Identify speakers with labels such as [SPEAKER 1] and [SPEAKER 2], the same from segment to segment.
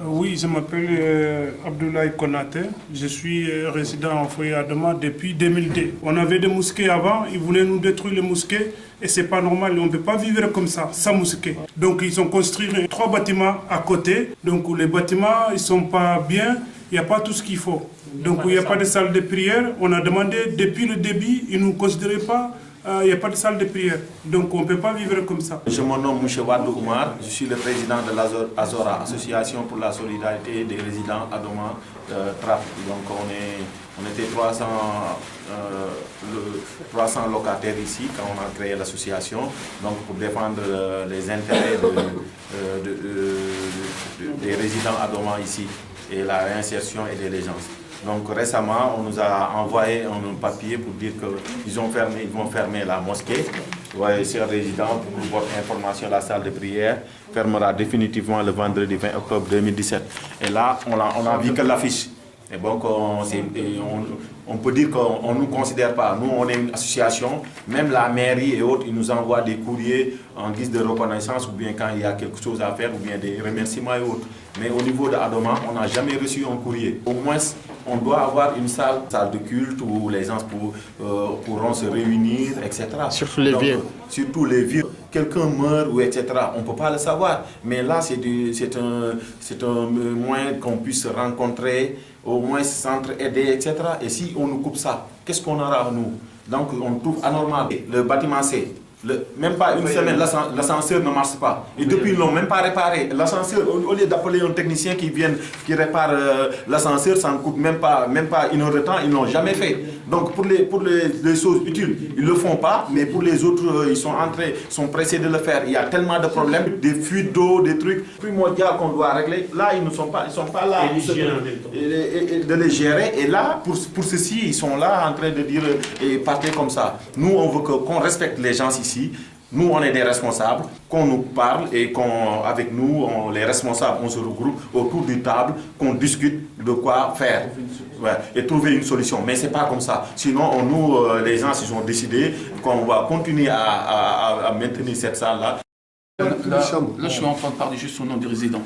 [SPEAKER 1] Oui, je m'appelle Abdoulaye Konaté. Je suis résident en foyer Adama depuis 2002. On avait des mosquées avant, ils voulaient nous détruire les mosquées et c'est pas normal. On ne peut pas vivre comme ça, sans mosquée. Donc ils ont construit 3 bâtiments à côté. Donc les bâtiments, ils sont pas bien, il n'y a pas tout ce qu'il faut. Donc il n'y a pas de salle de prière. On a demandé depuis le début, ils ne nous considéraient pas. Il n'y a pas de salle de prière, donc on ne peut pas vivre comme ça.
[SPEAKER 2] Je me nomme M. Wadou Oumar, je suis le président de l'Azora, Association pour la solidarité des résidents Adoma Trap. Donc on était 300 locataires ici quand on a créé l'association, donc pour défendre les intérêts des résidents Adoma ici et la réinsertion et les légendes. Donc récemment, on nous a envoyé un papier pour dire qu'ils vont fermer la mosquée. Ouais, chers résidents, pour votre information, la salle de prière fermera définitivement le vendredi 20 octobre 2017. Et là, on a vu que l'affiche. Et donc, on peut dire qu'on ne nous considère pas. Nous, on est une association. Même la mairie et autres, ils nous envoient des courriers en guise de reconnaissance ou bien quand il y a quelque chose à faire ou bien des remerciements et autres. Mais au niveau de Adoma, on n'a jamais reçu un courrier. Au moins, on doit avoir une salle de culte où les gens pourront se réunir, etc.
[SPEAKER 3] Surtout les vieux.
[SPEAKER 2] Surtout les vieux. Quelqu'un meurt ou etc. On ne peut pas le savoir. Mais là, c'est un moyen qu'on puisse se rencontrer, au moins s'entraider, etc. Et si on nous coupe ça, qu'est-ce qu'on aura nous? Donc on trouve anormal. Le bâtiment C. Même pas une semaine, l'ascenseur ne marche pas. Et depuis, ils ne l'ont même pas réparé. L'ascenseur, au lieu d'appeler un technicien qui répare l'ascenseur, ça ne coûte même pas 1 heure de temps, ils ne l'ont jamais fait. Donc pour les choses utiles, ils ne le font pas, mais pour les autres, ils sont pressés de le faire. Il y a tellement de problèmes, des fuites d'eau, des trucs primordiaux qu'on doit régler. Là, ils ne sont pas là de les gérer. Et là, pour ceci, ils sont là en train de dire et partez comme ça. Nous, on veut qu'on respecte les gens ici. Nous, on est des responsables, qu'on nous parle et qu'avec nous, les responsables, on se regroupe autour d'une table, qu'on discute de quoi faire et trouver une solution. Mais ce n'est pas comme ça. Sinon, nous, les gens, ils ont décidé qu'on va continuer à maintenir cette salle-là.
[SPEAKER 4] Là, je suis en train de parler juste au nom des résidents.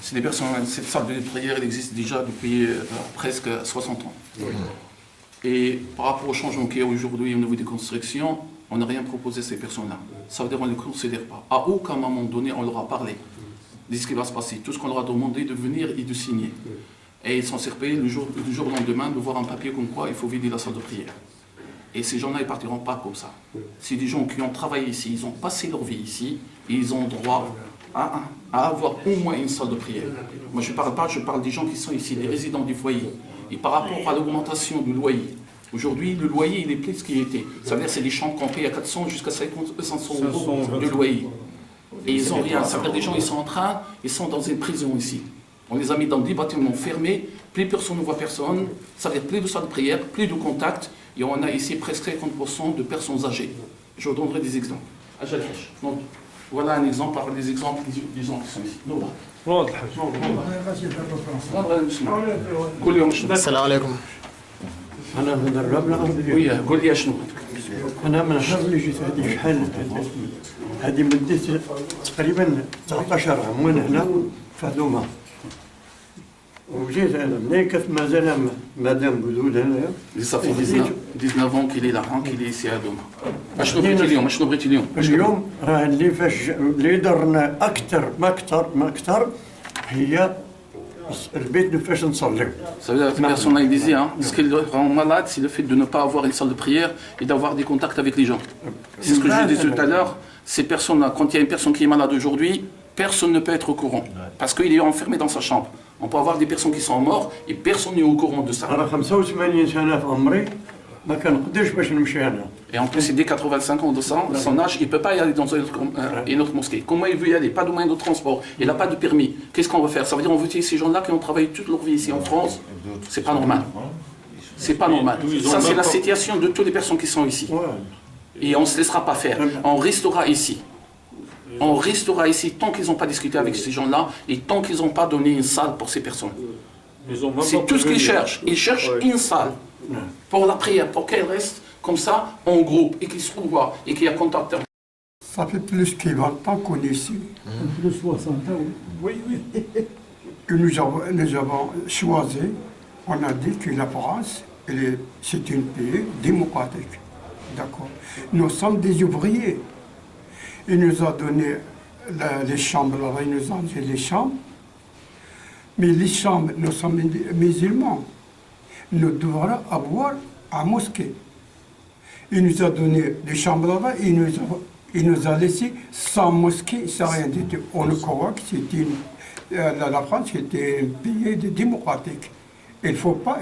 [SPEAKER 4] C'est des personnes, cette salle de prière, elle existe déjà depuis presque 60 ans. Et par rapport au changement qu'il y a aujourd'hui au niveau des constructions, on n'a rien proposé à ces personnes-là. Ça veut dire qu'on ne les considère pas. À aucun moment donné, on leur a parlé de ce qui va se passer. Tout ce qu'on leur a demandé de venir et de signer. Et ils sont surpris le jour au lendemain de voir un papier comme quoi il faut vider la salle de prière. Et ces gens-là, ils ne partiront pas comme ça. C'est des gens qui ont travaillé ici, ils ont passé leur vie ici, et ils ont droit à avoir au moins une salle de prière. Moi, je ne parle pas, je parle des gens qui sont ici, des résidents du foyer. Et par rapport à l'augmentation du loyer, aujourd'hui, le loyer, il est plus de ce qu'il était. Ça veut dire que c'est des chambres qu'on paye à 400 jusqu'à 500 euros de loyer. Et ils n'ont rien. Ça veut dire que les gens, ils sont dans une prison ici. On les a mis dans des bâtiments fermés, plus personne ne voit personne, ça veut dire plus de salle de prière, plus de contact, et on a ici presque 50% de personnes âgées. Je vous donnerai des exemples. Donc, voilà un exemple parmi les exemples des gens qui sont ici.
[SPEAKER 3] السلام عليكم.
[SPEAKER 5] أنا من الربلة.
[SPEAKER 4] قول لي شنو؟
[SPEAKER 5] أنا من الحظ اللي جيت هذه شحال هذه مدة تقريبا 19 عام وأنا هنا في هذوما. وجيت أنا منين كانت مازال مدام بلود هنايا.
[SPEAKER 4] Ça fait 19 ans qu'il est là, qu'il est ici à Doma. شنو بغيتي اليوم؟
[SPEAKER 5] اليوم راه اللي درنا أكثر ما أكثر هي البيت فاش نصليو.
[SPEAKER 4] Ça veut dire que la personne là, il disait, hein, ce qui le rend malade, c'est le fait de ne pas avoir une salle de prière et d'avoir des contacts avec les gens. C'est ce que je disais tout à l'heure. Ces personnes-là, quand il y a une personne qui est malade aujourd'hui, personne ne peut être au courant. Parce qu'il est enfermé dans sa chambre. On peut avoir des personnes qui sont mortes et personne n'est au courant de ça.
[SPEAKER 5] أنا 85 سنة في عمري ما كنقدرش باش نمشي هنا.
[SPEAKER 4] Et en plus, c'est dès 85 ans de son âge, il ne peut pas y aller dans une autre mosquée. Comment il veut y aller? Pas de moyen de transport, il n'a pas de permis. Qu'est-ce qu'on va faire? Ça veut dire qu'on veut tuer ces gens-là qui ont travaillé toute leur vie ici en France. C'est pas normal. C'est pas normal. Ça, c'est la situation de toutes les personnes qui sont ici. Et on ne se laissera pas faire. On restera ici. On restera ici tant qu'ils n'ont pas discuté avec ces gens-là et tant qu'ils n'ont pas donné une salle pour ces personnes. C'est tout ce qu'ils cherchent. Ils cherchent une salle pour la prière, pour qu'elle reste comme ça, en groupe, et qu'ils se voient, et qu'il y a contact.
[SPEAKER 6] Ça fait plus qu'ils ne veulent pas qu'on est ici.
[SPEAKER 5] Plus 60 ans.
[SPEAKER 6] Oui.
[SPEAKER 5] Et nous avons choisi, on a dit que la France, c'est un pays démocratique. D'accord. Nous sommes des ouvriers. Il nous a donné les chambres, là, il nous a donné les chambres. Mais les chambres, nous sommes musulmans. Nous devrons avoir un mosquée. Il nous a donné des chambres là-bas, il nous a laissé sans mosquée, sans rien du tout. On croit que c'était la France était un pays démocratique. Il ne faut pas,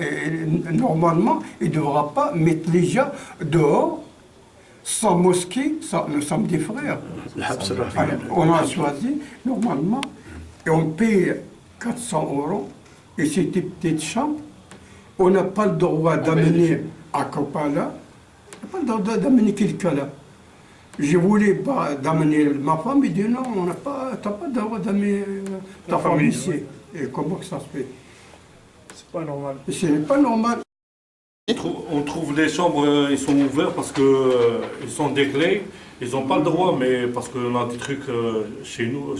[SPEAKER 5] normalement, il ne devra pas mettre les gens dehors, sans mosquée, nous sommes des frères. Alors, on a choisi, normalement, et on paye 400 €, et c'est des petites chambres. On n'a pas le droit d'amener à Kopala, on n'a pas le droit d'amener quelqu'un là. Je voulais pas d'amener ma femme, il dit non, on n'a pas, t'as pas le droit d'amener ta famille ici. Et comment que ça se fait?
[SPEAKER 1] C'est pas normal.
[SPEAKER 5] Ce n'est pas normal.
[SPEAKER 6] On trouve les chambres, ils sont ouverts parce que ils sont des clés. Ils n'ont pas le droit, mais parce qu'on a des trucs chez nous,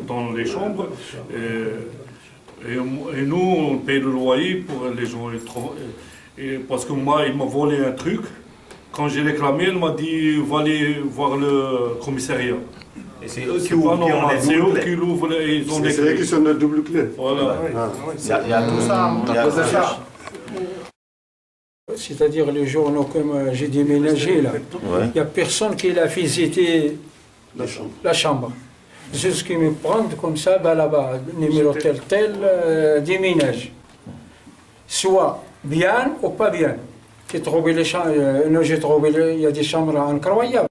[SPEAKER 6] dans les chambres. Et nous, on paye le loyer pour les gens. Et parce que moi, il m'a volé un truc. Quand j'ai réclamé, il m'a dit va aller voir le commissariat.
[SPEAKER 2] Et c'est eux qui
[SPEAKER 6] C'est pas
[SPEAKER 2] ouvrent,
[SPEAKER 6] normal, c'est eux qui
[SPEAKER 2] clés.
[SPEAKER 6] l'ouvrent et ils ont des
[SPEAKER 5] C'est vrai
[SPEAKER 6] clés.
[SPEAKER 5] qu'ils sont de double clé.
[SPEAKER 6] Voilà.
[SPEAKER 2] Il y a tout ça. Il y a tout ça.
[SPEAKER 7] C'est-à-dire les journaux comme j'ai déménagé là, il n'y a personne qui l'a visité la chambre. Juste qui me prend comme ça, bah là-bas, numéro tel, déménage. Soit bien ou pas bien. J'ai trouvé les chambres, il y a des chambres incroyables.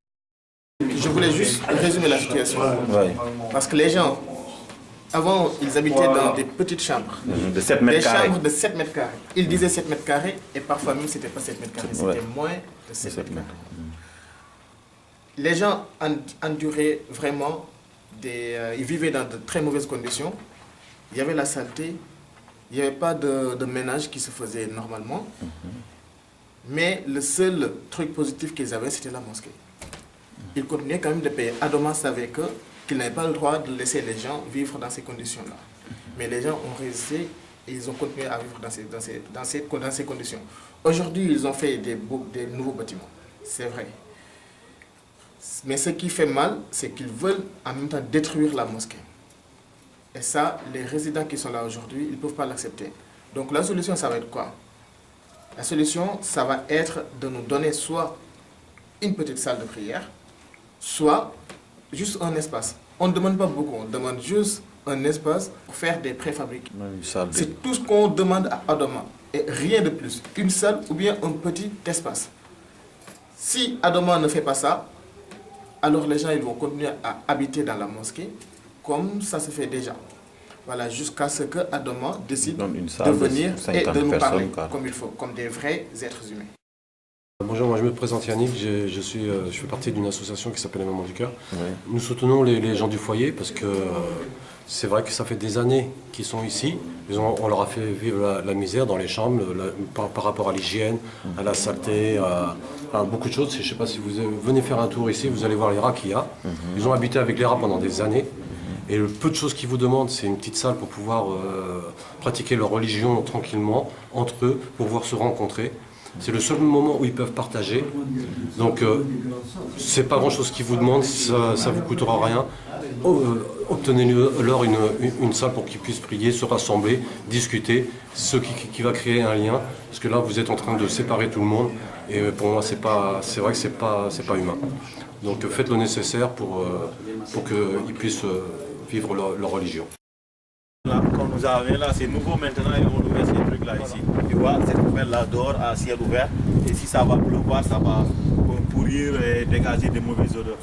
[SPEAKER 8] Je voulais juste résumer la situation.
[SPEAKER 2] Ouais.
[SPEAKER 8] Parce que les gens, avant, ils habitaient dans des petites chambres.
[SPEAKER 2] De 7
[SPEAKER 8] Des
[SPEAKER 2] mètres carrés.
[SPEAKER 8] chambres de 7 mètres carrés. Ils disaient 7 mètres carrés et parfois même c'était pas 7 mètres carrés, c'était
[SPEAKER 2] Ouais.
[SPEAKER 8] moins de 7
[SPEAKER 2] 7
[SPEAKER 8] mètres
[SPEAKER 2] mètres.
[SPEAKER 8] carrés. Les gens enduraient vraiment ils vivaient dans de très mauvaises conditions. Il y avait la saleté, il n'y avait pas de ménage qui se faisait normalement. Mais le seul truc positif qu'ils avaient, c'était la mosquée. Ils continuaient quand même de payer. Adoma savait qu'ils n'avaient pas le droit de laisser les gens vivre dans ces conditions-là. Mais les gens ont résisté et ils ont continué à vivre dans ces conditions. Aujourd'hui, ils ont fait des nouveaux bâtiments. C'est vrai. Mais ce qui fait mal, c'est qu'ils veulent en même temps détruire la mosquée. Et ça, les résidents qui sont là aujourd'hui, ils ne peuvent pas l'accepter. Donc la solution, ça va être quoi? La solution, ça va être de nous donner soit une petite salle de prière, soit juste un espace. On ne demande pas beaucoup, on demande juste un espace pour faire des préfabriqués. C'est tout ce qu'on demande à Adoma, et rien de plus. Une salle ou bien un petit espace. Si Adoma ne fait pas ça, alors les gens ils vont continuer à habiter dans la mosquée comme ça se fait déjà. Voilà, jusqu'à ce que Adoma décide de venir et de nous parler comme il faut, comme des vrais êtres humains.
[SPEAKER 9] Bonjour, moi je me présente Yannick, je fais partie d'une association qui s'appelle les Mamans du Cœur. Ouais. Nous soutenons les gens du foyer parce que c'est vrai que ça fait des années qu'ils sont ici. On leur a fait vivre la misère dans les chambres par rapport à l'hygiène, à la saleté, à beaucoup de choses. Je ne sais pas si vous venez faire un tour ici, vous allez voir les rats qu'il y a. Ils ont habité avec les rats pendant des années. Et le peu de choses qu'ils vous demandent, c'est une petite salle pour pouvoir pratiquer leur religion tranquillement, entre eux, pour pouvoir se rencontrer. C'est le seul moment où ils peuvent partager. Donc, c'est pas grand-chose qu'ils vous demandent, ça vous coûtera rien. Obtenez-leur une salle pour qu'ils puissent prier, se rassembler, discuter, ce qui va créer un lien. Parce que là, vous êtes en train de séparer tout le monde. Et pour moi, c'est vrai que c'est pas humain. Donc, faites le nécessaire pour qu'ils puissent vivre leur religion.
[SPEAKER 10] Là, comme vous avez là, c'est nouveau maintenant, ils vont ouvrir ces trucs-là ici. Tu vois, cette poubelle-là dehors à ciel ouvert. Et si ça va pleuvoir, ça va pourrir et dégager des mauvaises odeurs.